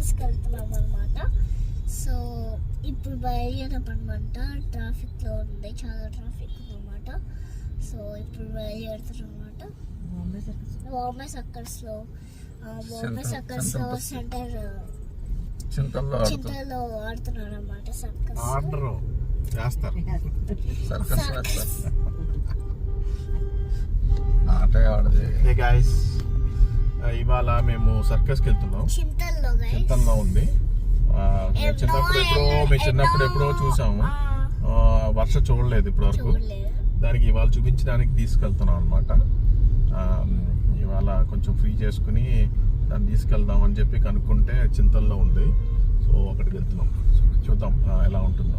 సర్కస్కి వెళ్తున్నాం అనమాట. సో ఇప్పుడు బయలుదేరామన్నమాట. ట్రాఫిక్లో ఉంది, చాలా ట్రాఫిక్ ఉందన్నమాట. సో ఇప్పుడు బయలుదేరుతున్నాం అనమాట. బాంబే సర్కస్లో సెంటర్ చింతల్లో ఆడుతున్నారు అన్నమాట. ఇవాళ మేము సర్కస్కి వెళ్తున్నాం. చింతల్లో ఉంది. చిన్నప్పుడు ఎప్పుడో చూసాము, వర్ష చూడలేదు ఇప్పటి వరకు. దానికి ఇవాళ చూపించడానికి తీసుకెళ్తున్నాం అనమాట. ఇవాళ కొంచెం ఫ్రీ చేసుకుని దాన్ని తీసుకెళ్దాం అని చెప్పి కనుక్కుంటే చింతల్లో ఉంది. సో అక్కడికి వెళ్తున్నాం. చూద్దాం ఎలా ఉంటుందో.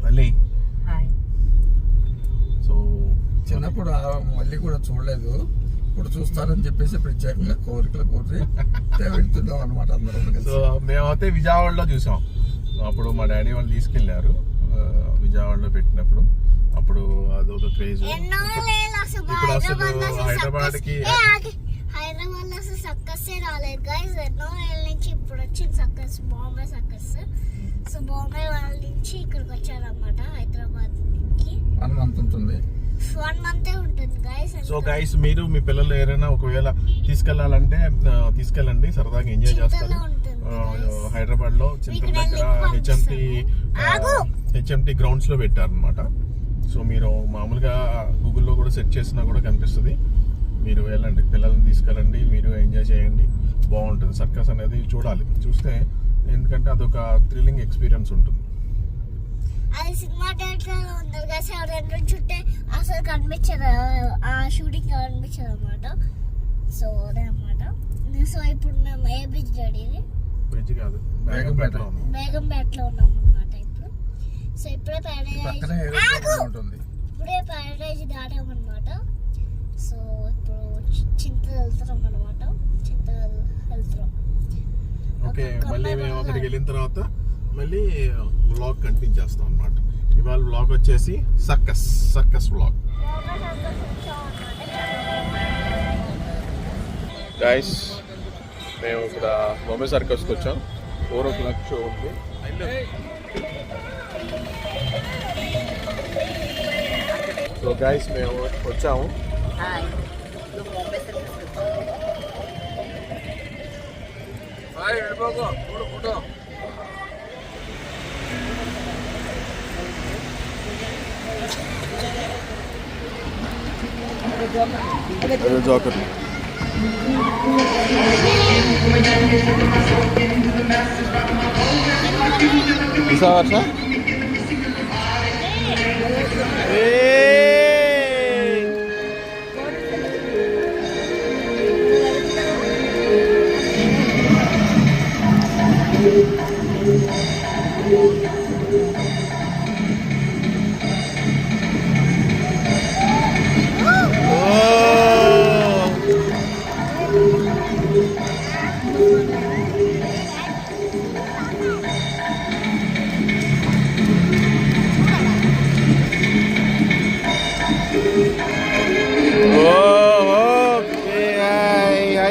మళ్ళీ సో చిన్నప్పుడు మళ్ళీ కూడా చూడలేదు, ఇప్పుడు చూస్తారని చెప్పేసి ప్రత్యేకంగా కోరికలు కోరి వెళ్తున్నాం అనమాట అందరం. సో మేమైతే విజయవాడలో చూసాం. అప్పుడు మా డాడీ వాళ్ళు తీసుకెళ్లారు విజయవాడలో పెట్టినప్పుడు. అప్పుడు అదొక క్రేజ్. ఇప్పుడు అసలు హైదరాబాద్కి సర్కస్ రాలేదు గైస్. ఎన్నో ఏళ్ళ నుంచి ఇప్పుడు వచ్చింది circus, Bombay circus. So Bombay వాళ్ళ నుంచి ఇక్కడికి వచ్చారన్నమాట హైదరాబాద్కి. 1 month ఉంటుంది. 1 month ఉంటుంది గైస్. సో గైస్ మీరు మీ పిల్లలు ఎవరైనా ఒకవేళ తీసుకెళ్లాలంటే తీసుకెళ్ళండి, సరదాగా ఎంజాయ్ చేస్తారు. హైదరాబాద్ లో చింతల దగ్గర హెచ్ఎంటి గ్రౌండ్స్ లో పెట్టారనమాట. సో మీరు మామూలుగా గూగుల్లో కూడా సెర్చ్ చేసినా కూడా కనిపిస్తుంది. మీరు వెళ్ళండి, పిల్లల్ని తీసుకెళ్ళండి, మీరు ఎంజాయ్ చేయండి, బాగుంటుంది. సర్కస్ అనేది చూడాలి, చూస్తే ఎందుకంటే అదొక థ్రిల్లింగ్ ఎక్స్పీరియన్స్ ఉంటుంది. అది సినిమా థియేటర్ లో ఉన్నారు కదా సార్, 2 చుట్టే అసలు కనిపించదు, ఆ షూటింగ్ కనిపించదు అనమాట. సో అదే అనమాట. సో ఇప్పుడు మేము ఏ బ్రిడ్జ్ డాడీ? బ్రిడ్జ్ కాదు, బేగంపేటలో ఉన్నాం అనమాట ఇప్పుడు. సో ఇప్పుడే ప్యారడైజ్ దాటామన్నమాట. సో ఇప్పుడు చింతలు వెళ్తున్నాం అనమాట. ఓకే, మళ్ళీ మేము అక్కడికి వెళ్ళిన తర్వాత మళ్ళీ వ్లాగ్ కంటిన్యూ చేస్తాం అనమాట. ఇవాళ వ్లాగ్ వచ్చేసి సర్కస్ వ్లాగ్. గైస్ మేము ఇక్కడ బాంబే సర్కస్కి వచ్చాం. 4 o'clock షో ఉంది. సో గైస్ మేము వచ్చాము. జోకర్ వర్ష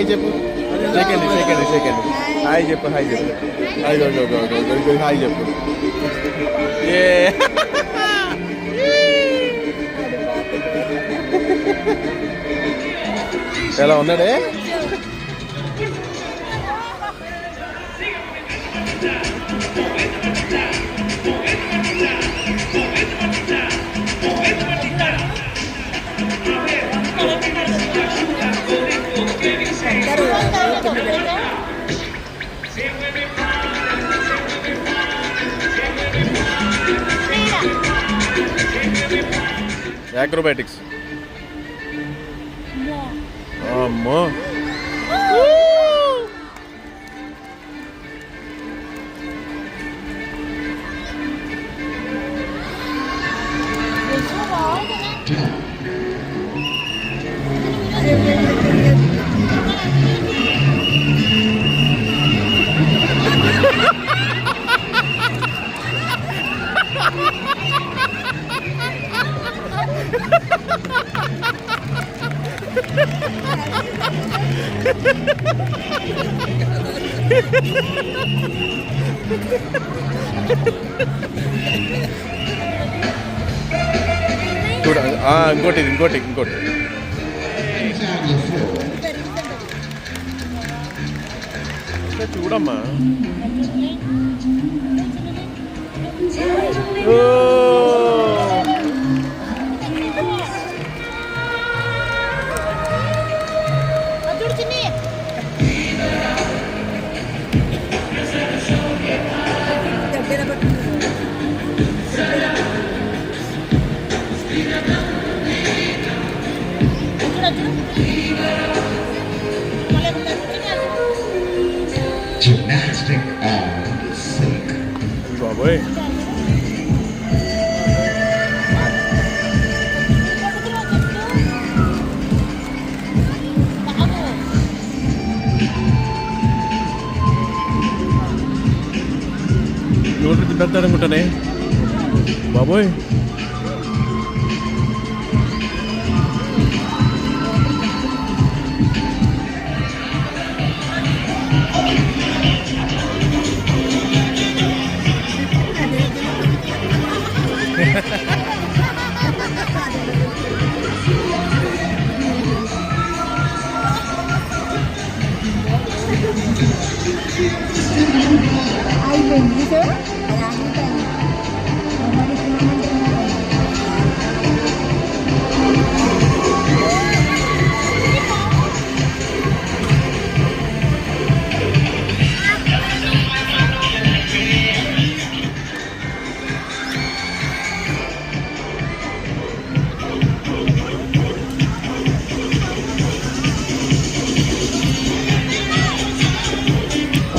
చెప్పు, హాయ్ చెప్పు, హాయ్ చెప్పు. ఎలా ఉన్నాడే? Acrobatics. అమ్మో, చూడ ఇంకోటి ఇంకోటి ఇంకోటి చూడమ్మా. Gymnastic on the sink. బాబోయ్ నోటి తింటాడనుకుంటానే బాబోయ్.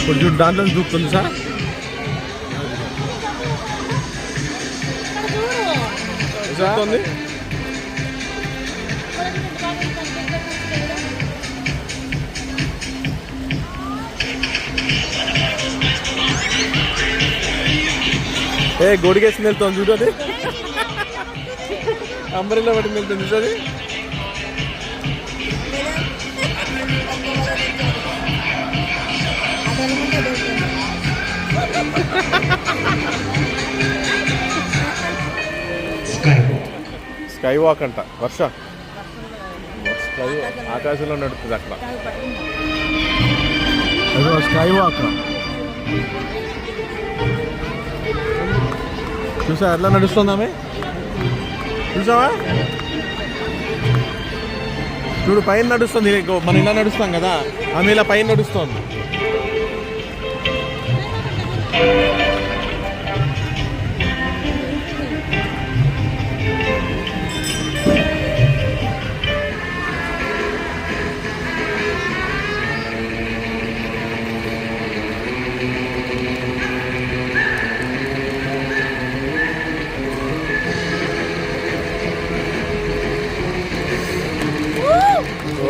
కొంచెం దాంట్లో చూపుతుంది సార్. చూస్తుంది గొడిగేసి వెళ్తాం చూడు. అది అంబరిలో పట్టుకుని వెళ్తుంది చూడు. అది స్కై వాక్ అంట. వర్ష స్కై ఆకాశంలో నడుస్తుంది అక్కడ. అదో స్కై వాక్ చూసా ఎట్లా నడుస్తుందామె. చూసావా చూడు పైన నడుస్తుంది. మనం ఇలా నడుస్తాం కదా, ఆమె ఇలా పైన నడుస్తుంది.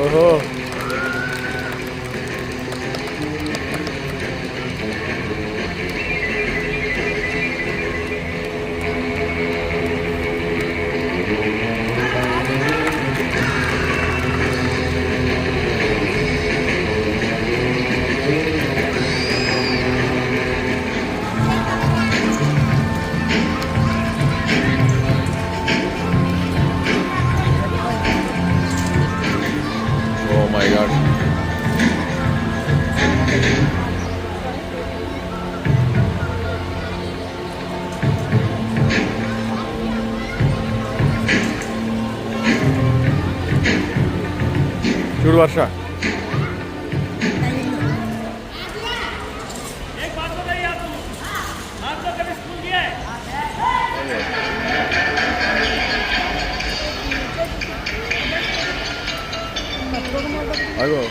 ఓహో my god. చూడు వర్ష. అగో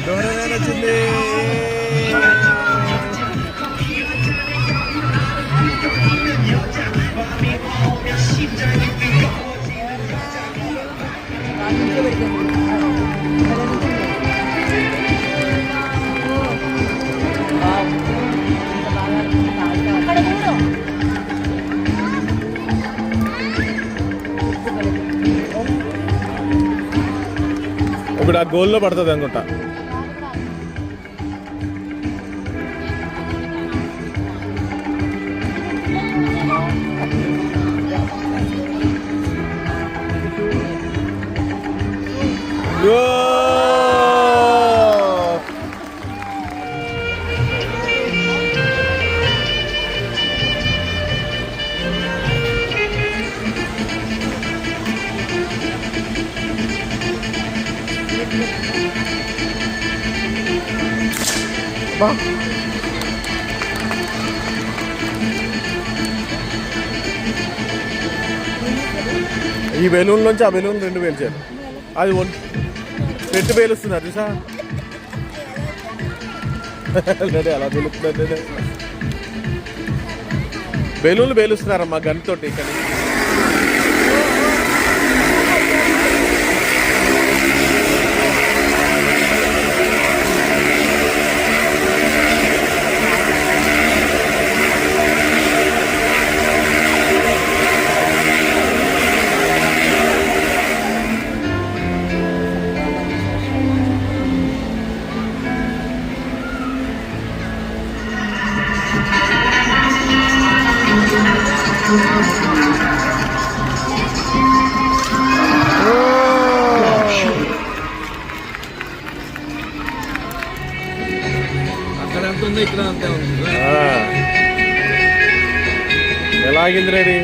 దూరంగా వచ్చింది. ఇప్పుడు ఆ గోల్లో పడుతుంది అనుకుంటా. ఈ బెలూన్ నుంచి ఆ బెలూన్ 2 పేల్చారు. అది పెట్టి పేలుస్తున్నారు చూసా. అలా పేలుస్తున్నారు. బెలూన్లు పేలుస్తున్నారమ్మా గన్ తోటి. కానీ అక్కడ ఎంత ఉంది, ఇక్కడ అంతే ఉంది. ఎలా ఆగింది రేడి?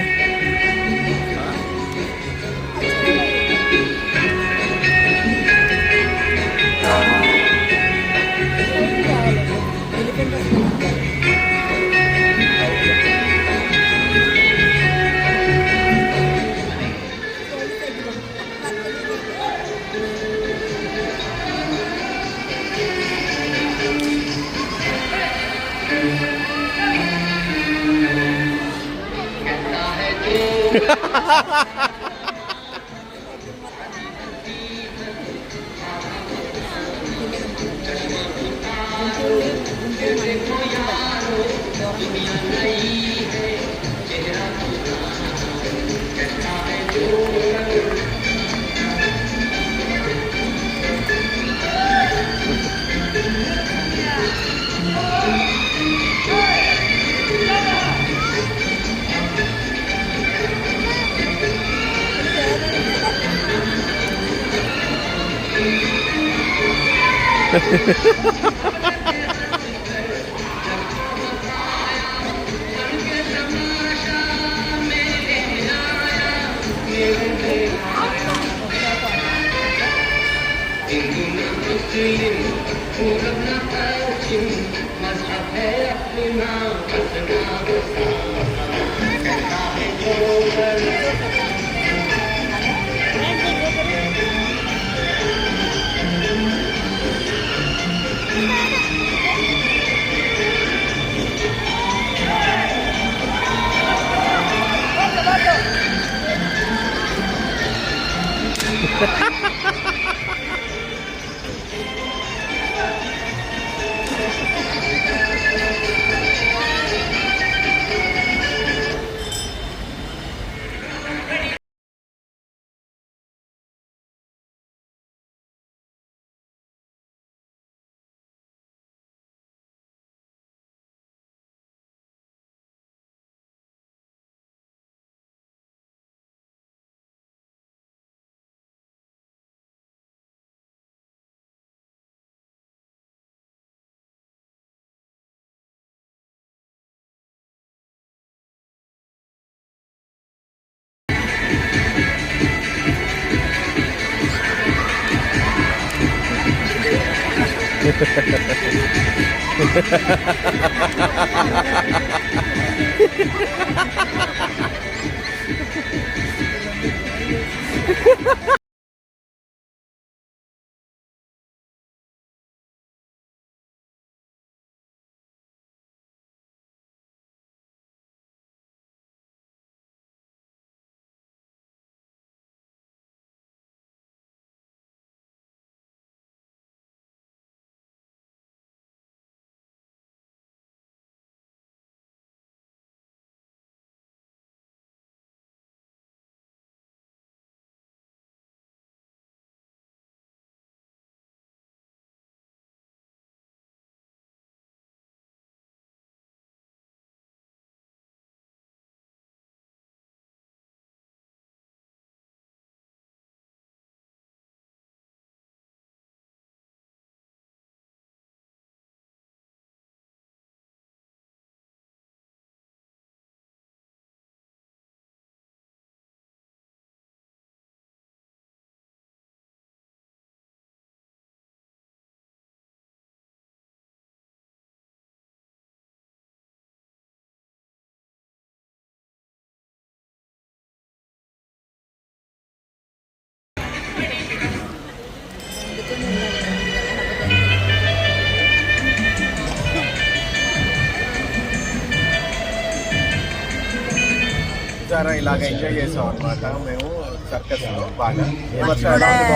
చూసారా ఇలాగ ఎంజాయ్ చేసాం అనమాట మేము సర్కస్ లో బాగా. ఏ వర్షం ఎలా ఉంది?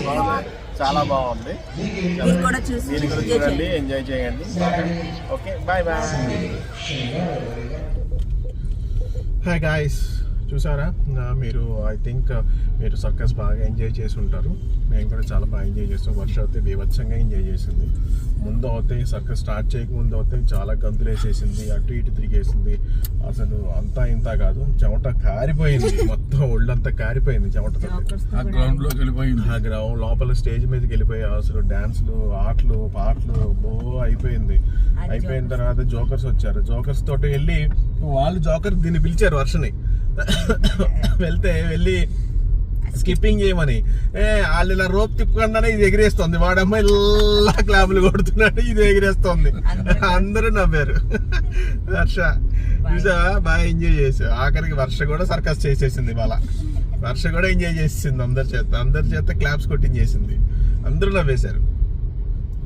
బాగుందా? చాలా బాగుంది. దీన్ని కూడా చూడండి, ఎంజాయ్ చేయండి. Okay, bye bye. Hi guys, చూసారా మీరు? ఐ థింక్ మీరు సర్కస్ బాగా ఎంజాయ్ చేసి ఉంటారు. మేము కూడా చాలా బాగా ఎంజాయ్ చేస్తాం. వర్ష అయితే బీభత్సంగా ఎంజాయ్ చేసింది. ముందు అవుతే సర్కస్ స్టార్ట్ చేయకముందు అవుతే చాలా గంతులు వేసేసింది, అటు ఇటు తిరిగేసింది. అసలు అంతా ఇంత కాదు, చెమట కారిపోయింది, మొత్తం ఒళ్ళంతా కారిపోయింది చెమటతో. ఆ గ్రౌండ్ లోకి వెళ్ళిపోయింది. ఆ గ్రౌండ్ లోపల స్టేజ్ మీదకి వెళ్ళిపోయి అసలు డాన్స్లు, ఆటలు, పాటలు అయిపోయింది. అయిపోయిన తర్వాత జోకర్స్ వచ్చారు. జోకర్స్ తోటి వెళ్ళి వాళ్ళు దీన్ని పిలిచారు వర్షని. వెళ్ళి స్కిప్పింగ్ చేయమని వాళ్ళు ఇలా రోప్ తిప్పకుండానే ఇది ఎగిరేస్తుంది. వాడమ్మ ఇలా క్లాపులు కొడుతున్నాడు, ఇది ఎగిరేస్తుంది. అందరూ నవ్వారు. వర్ష చూసా బాగా ఎంజాయ్ చేసావు. ఆఖరికి వర్ష కూడా సర్కస్ చేసేసింది. వాళ్ళ వర్ష కూడా ఎంజాయ్ చేసేసింది. అందరి చేత క్లాప్స్ కొట్టించేసింది. అందరూ నవ్వేశారు.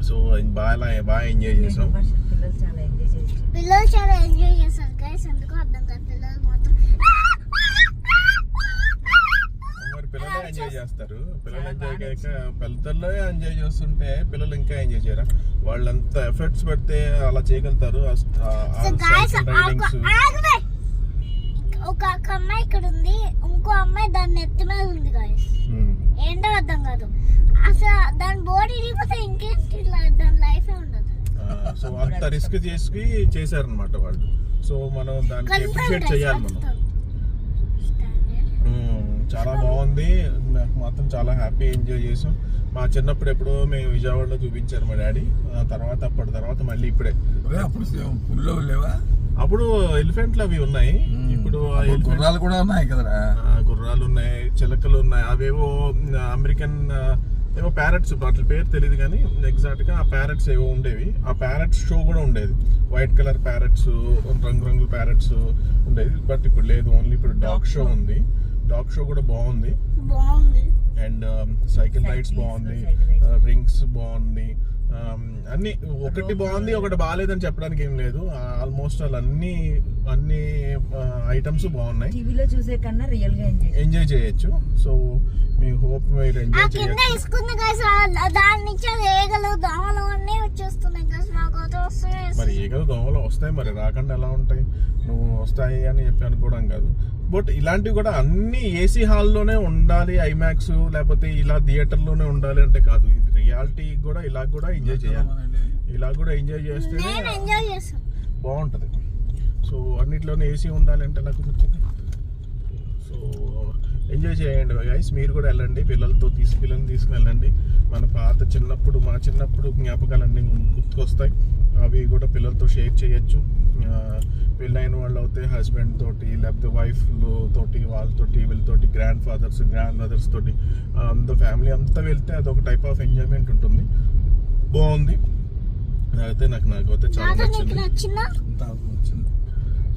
సో బాగా ఎంజాయ్ చేసాం. పిల్లలు చాలా ఎంజాయ్ చేశారు గైస్. ఎందుకు అర్థం కాదు, పిల్లలు మాత్రం పిల్లలే ఎంజాయ్ చేస్తారు. పిల్లలు ఎంజాయ్ పెద్దలే ఎంజాయ్ చేస్తుంటే పిల్లలు ఇంకా ఎంజాయ్ చేయరా? వాళ్ళంతా ఎఫర్ట్స్ పెడితే అలా చేయగలుగుతారు. ఒక అమ్మాయి ఇక్కడ ఉంది, ఇంకో అమ్మాయి దాని నెత్తి మీద ఉంది గాయస్. ఏంటో అర్థం కాదు అసలు. దాని బాడీ ఇరిగిపోతే ఇంకేంటి, దాని లైఫ్ ఉండదు. సో అంత రిస్క్ చేశారనమాట వాళ్ళు. సో మనం దానికి అప్రిషియేట్ చేయాలి మనం. చాలా బాగుంది. నాకు మాత్రం చాలా హ్యాపీ ఎంజాయ్ చేసాం. మా చిన్నప్పుడు ఎప్పుడో మేము విజయవాడలో చూపించారు మా డాడీ. అప్పటి తర్వాత మళ్ళీ ఇప్పుడే. అప్పుడు ఎలిఫెంట్లు అవి ఉన్నాయి. ఇప్పుడు గుర్రాలు కూడా ఉన్నాయి కదా. గుర్రాలు ఉన్నాయి, చిలకలు ఉన్నాయి. అవేవో అమెరికన్ ఏవో ప్యారెట్స్, వాటి పేరు తెలియదు కానీ ఎగ్జాక్ట్ గా ఆ ప్యారెట్స్ ఏవో ఉండేవి. ఆ ప్యారెట్స్ షో కూడా ఉండేది. వైట్ కలర్ ప్యారెట్స్, రంగురంగుల ప్యారెట్స్ ఉండేది. బట్ ఇప్పుడు లేదు, ఓన్లీ ఇప్పుడు డాగ్ షో ఉంది. డాగ్ షో కూడా బాగుంది. అండ్ సైకిల్ రైడ్స్ బాగుంది, రింగ్స్ బాగుంది. అన్ని ఒకటి బాగుంది, ఒకటి బాగాలేదని చెప్పడానికి ఏం లేదు. ఆల్మోస్ట్ అన్ని ఐటమ్స్ బాగున్నాయి. టీవీలో చూసే కన్నా రియల్ గా ఎంజాయ్ చేయొచ్చు. సో మీ హోప్ మీరు ఎంజాయ్ చేయొచ్చు. మరి ఈగలు దోమలు వస్తాయి, మరి రాకుండా ఎలా ఉంటాయి? నువ్వు వస్తాయి అని చెప్పి అనుకోవడం కాదు. బట్ ఇలాంటివి కూడా అన్ని ఏసీ హాల్లోనే ఉండాలి, ఐమాక్స్ లేకపోతే ఇలా థియేటర్లోనే ఉండాలి అంటే కాదు. ఇది రియాలిటీ కూడా ఇలా కూడా ఎంజాయ్ చేయాలి. ఇలా కూడా ఎంజాయ్ చేస్తే బాగుంటుంది. సో అన్నిట్లోనే ఏసీ ఉండాలి అంటే నాకు నచ్చింది. సో ఎంజాయ్ చేయండి గైస్. మీరు కూడా వెళ్ళండి, పిల్లల్ని తీసుకుని వెళ్ళండి. మన మా చిన్నప్పుడు జ్ఞాపకాలన్నీ గుర్తుకొస్తాయి. అవి కూడా పిల్లలతో షేర్ చేయొచ్చు. పెళ్ళైన వాళ్ళు అయితే హస్బెండ్ తోటి, లేకపోతే వైఫ్ తోటి, వాళ్ళతోటి, వీళ్ళతోటి, గ్రాండ్ ఫాదర్స్, గ్రాండ్ మదర్స్ తోటి, అంత ఫ్యామిలీ అంతా వెళ్తే అదొక టైప్ ఆఫ్ ఎంజాయ్మెంట్ ఉంటుంది. బాగుంది. అయితే నాకైతే చాలా నచ్చింది.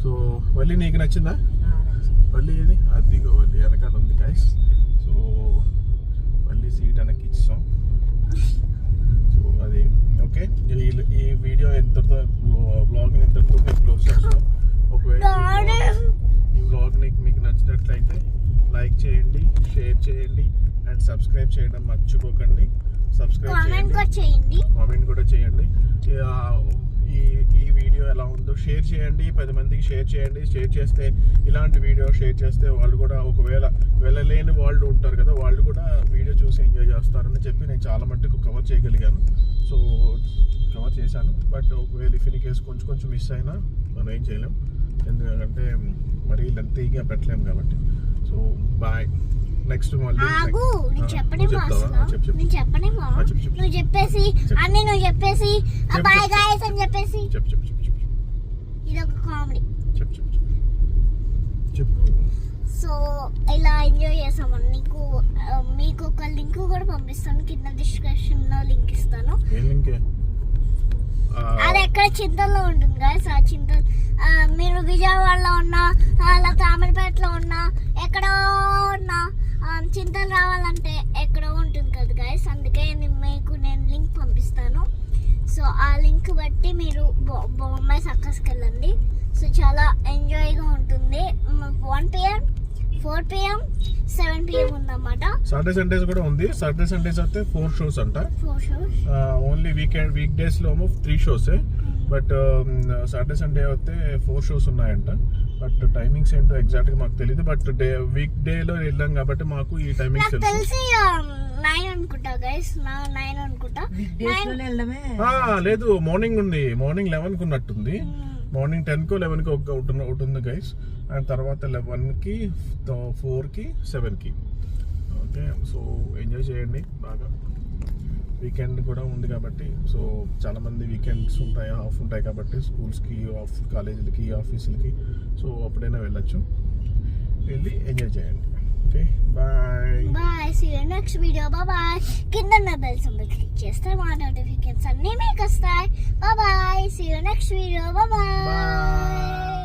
సో వల్లి నీకు నచ్చిందా? వల్లి ఏది? అదిగో వల్లి వెనకాల ఉంది గైస్. సో వల్లి సీట్ వెనక్కి ఇచ్చాం. సో అది ఓకే. ఈ వీడియో బ్లాగ్ని ఎంతతో క్లోజ్ చేస్తాం. ఒకవేళ ఈ బ్లాగ్ మీకు నచ్చినట్లయితే లైక్ చేయండి, షేర్ చేయండి అండ్ సబ్స్క్రైబ్ చేయడం మర్చిపోకండి. కామెంట్ కూడా చేయండి. ఈ వీడియో ఎలా ఉందో షేర్ చేయండి, 10 మందికి షేర్ చేయండి. షేర్ చేస్తే ఇలాంటి వీడియో షేర్ చేస్తే వాళ్ళు కూడా, ఒకవేళ వెళ్ళలేని వాళ్ళు ఉంటారు కదా, వాళ్ళు కూడా వీడియో చూసి ఎంజాయ్ చేస్తారని చెప్పి నేను చాలా మట్టుకు కవర్ చేయగలిగాను. సో కవర్ చేశాను. బట్ ఒకవేళ ఇన్ కేసు కొంచెం మిస్ అయినా మనం ఏం చేయలేం, ఎందుకంటే మరీ లెంతీగా పెట్టలేము కాబట్టి. So bye. నెక్స్ట్ మళ్ళీ సో ఇలా ఎంజాయ్ చేసాము. మీకు ఒక లింక్ కూడా పంపిస్తాను, కింద డిస్క్రిప్షన్ లో లింక్ ఇస్తాను. అది ఎక్కడ చింతల్లో ఉంటుంది గాయస్. ఆ చింతల్ మీరు విజయవాడలో ఉన్నా, లేకపోతే అమీర్పేటలో ఉన్నా, ఎక్కడో ఉన్నా, చింతలు రావాలంటే ఎక్కడో ఉంటుంది కదా గాయస్. అందుకే మీకు నేను లింక్ పంపిస్తాను. సో ఆ లింక్ బట్టి మీరు బొంబాయి సర్కస్కి వెళ్ళండి. సో చాలా ఎంజాయ్గా ఉంటుంది. 1 PM, 4 PM, 7 PM ఉందన్నమాట. సాటర్డే సండేస్ కూడా ఉంది. సాటర్డే సండేస్ అయితే 4 షోస్ అంట. 4 shows. ఓన్లీ వీక్ డేస్ లో 3 షోస్. బట్ సాటర్డే సండే అయితే 4 షోస్ ఉన్నాయంట. బట్ టైమింగ్స్ ఏంటో ఎగ్జాక్ట్ గా మాకు తెలియదు. బట్ వీక్ డే లో వెళ్ళాం కాబట్టి మాకు ఈ టైమింగ్స్ నాకు తెలుసు. తెలిసి 9 అనుకుంటా గైస్, 9 అనుకుంటా. డేస్ లోనే వెళ్ళడమే. లేదు, మార్నింగ్ ఉంది. మార్నింగ్ 11 కి ఉన్నట్టుంది. మార్నింగ్ 10 కో 11 కి ఒకటి ఉంది గైస్. అండ్ తర్వాత 11 కి, 4 కి, 7 కి. ఓకే, సో ఎంజాయ్ చేయండి బాగా. వీకెండ్ కూడా ఉంది కాబట్టి, సో చాలా మంది వీకెండ్స్ ఉంటాయి, ఆఫ్ ఉంటాయి కాబట్టి స్కూల్స్కి, ఆఫ్ కాలేజీలకి, ఆఫీసులకి. సో అప్పుడైనా వెళ్ళొచ్చు, వెళ్ళి ఎంజాయ్ చేయండి. Okay, bye bye, see you next video. Bye. కింద ఉన్న బెల్ సింబల్ క్లిక్ చేస్తే మా నోటిఫికేషన్స్ అన్నీ మీకు వస్తాయి. Bye, see you next video. Bye.